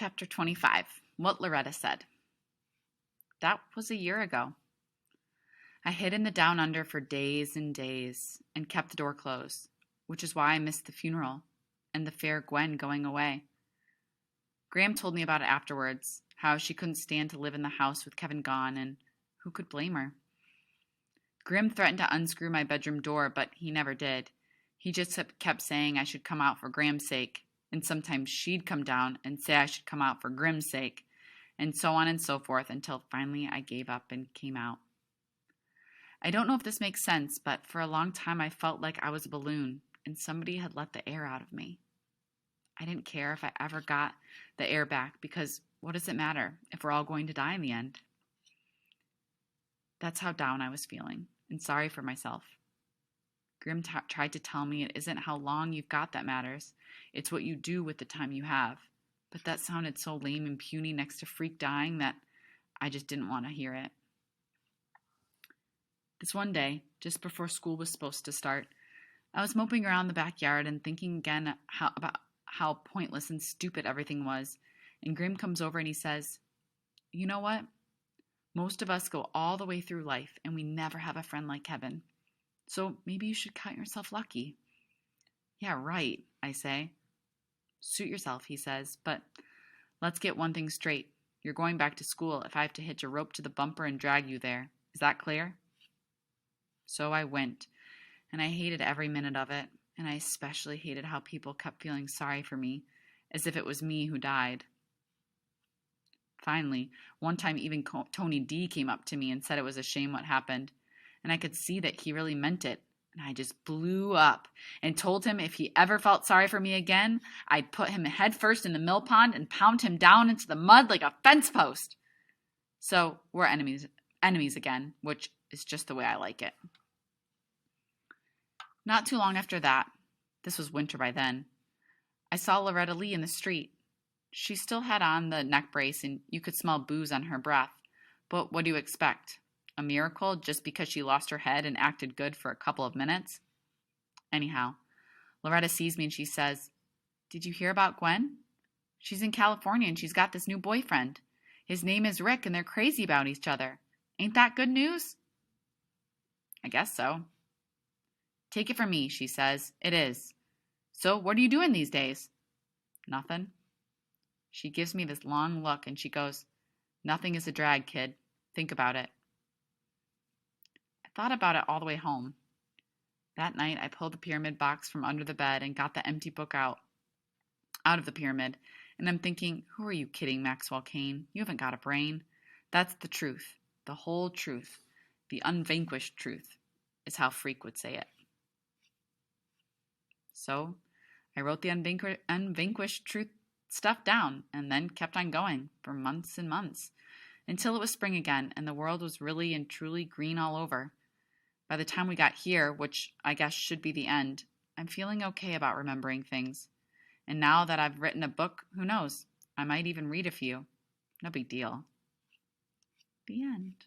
Chapter 25. What Loretta Said. That was a year ago. I hid in the down under for days and days and kept the door closed, which is why I missed the funeral and the fair Gwen going away. Graham told me about it afterwards, how she couldn't stand to live in the house with Kevin gone, and who could blame her? Grim threatened to unscrew my bedroom door, but he never did. He just kept saying I should come out for Graham's sake, and sometimes she'd come down and say I should come out for Grim's sake, and so on and so forth until finally I gave up and came out. I don't know if this makes sense, but for a long time I felt like I was a balloon and somebody had let the air out of me. I didn't care if I ever got the air back because what does it matter if we're all going to die in the end? That's how down I was feeling and sorry for myself. Grim tried to tell me it isn't how long you've got that matters. It's what you do with the time you have. But that sounded so lame and puny next to freak dying that I just didn't want to hear it. This one day, just before school was supposed to start, I was moping around the backyard and thinking again about how pointless and stupid everything was. And Grim comes over and he says, "You know what? Most of us go all the way through life and we never have a friend like Kevin. So maybe you should count yourself lucky." "Yeah, right," I say. "Suit yourself," he says, "but let's get one thing straight. You're going back to school if I have to hitch a rope to the bumper and drag you there. Is that clear?" So I went, and I hated every minute of it, and I especially hated how people kept feeling sorry for me, as if it was me who died. Finally, one time even Tony D came up to me and said it was a shame what happened, and I could see that he really meant it. And I just blew up and told him if he ever felt sorry for me again, I'd put him head first in the mill pond and pound him down into the mud like a fence post. So we're enemies again, which is just the way I like it. Not too long after that, this was winter by then, I saw Loretta Lee in the street. She still had on the neck brace and you could smell booze on her breath. But what do you expect? A miracle just because she lost her head and acted good for a couple of minutes? Anyhow, Loretta sees me and she says, "Did you hear about Gwen? She's in California and she's got this new boyfriend. His name is Rick and they're crazy about each other. Ain't that good news?" "I guess so." "Take it from me," she says. "It is. So what are you doing these days?" "Nothing." She gives me this long look and she goes, "Nothing is a drag, kid. Think about it." I thought about it all the way home. That night, I pulled the pyramid box from under the bed and got the empty book out of the pyramid. And I'm thinking, who are you kidding, Maxwell Cain? You haven't got a brain. That's the truth. The whole truth. The unvanquished truth, is how Freak would say it. So I wrote the unvanquished truth stuff down and then kept on going for months and months until it was spring again and the world was really and truly green all over. By the time we got here, which I guess should be the end, I'm feeling okay about remembering things. And now that I've written a book, who knows? I might even read a few. No big deal. The end.